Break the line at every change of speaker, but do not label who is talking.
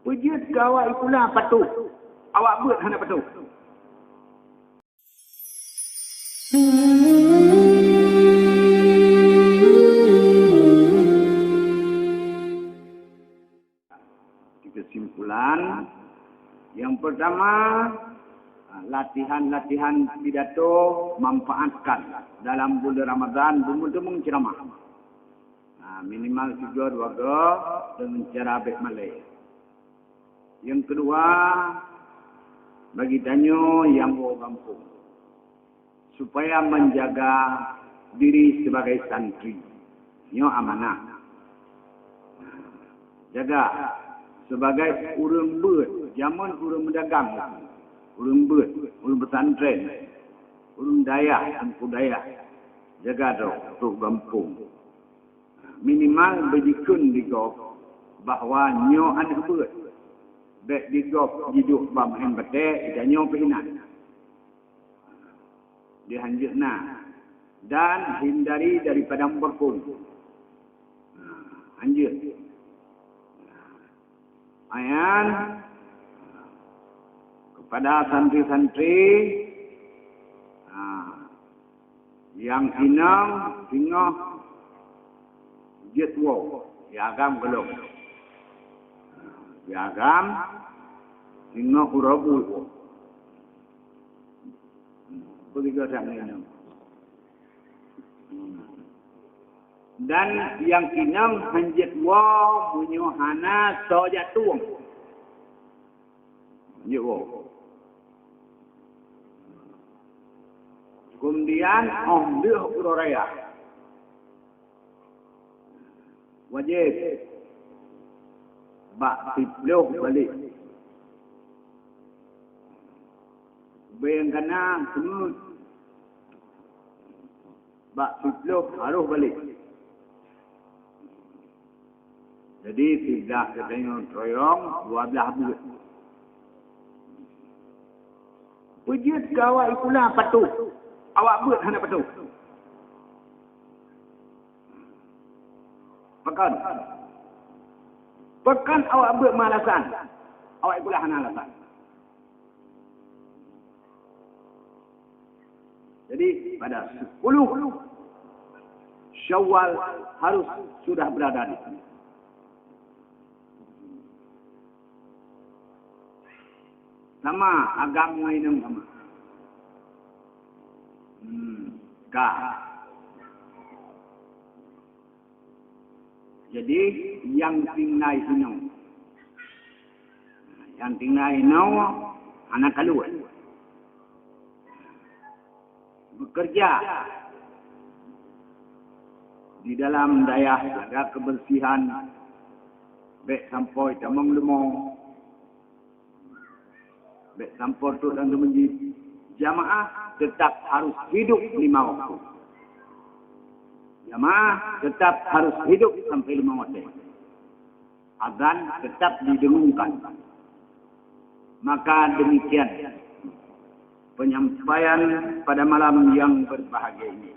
Pejut ke awak ikulah patuh. Awak buat hana patuh. Kesimpulan yang pertama, latihan-latihan pidato manfaatkan dalam bulan Ramadan bermudung ceramah. Minimal 3-2 dengan cara baik Malay. Yang kedua, bagi tanyo yang bawa kampung supaya menjaga diri sebagai santri. Nyo amanah. Jaga sebagai urang beut, zaman urang mendagang, urang beut, urang pesantren, urang daya, empu daya. Jaga tu kampung. Minimal bejikun digop bahawa nyo anak beut. Bek digop hidup bam bete dan nyo pehinan. Dihanjurna dan hindari daripada berkum. Anjur. Ayan kepada santri-santri yang inang tinggal jetwo diagam belum diagam tinggal urabu begitu saja. Dan yang kinam hanjit wa bunyo hana so jatuh. Yo. Kemudian ambil uraya. Wajib bak tiploh balik. Bayangkan semua bak tiploh harus balik. Jadi tidak katanya troyong 12 bulan. Pejut ke awak ikulah patuh. Awak buat hana patuh. Pekan awak buat malasan. Awak ikulah hana alasan. Jadi pada 10 Syawal harus sudah berada di sana. Sama agama ini sama. Jadi yang tinggal ini, anak keluar bekerja di dalam daya jaga kebersihan, baik sampai tamang lemong. Baik sampur tu dan menjadi jamaah tetap harus hidup 5 waktu. Jamaah tetap harus hidup sampai 5 waktu. Azan tetap didengungkan. Maka demikian penyampaian pada malam yang berbahagia ini.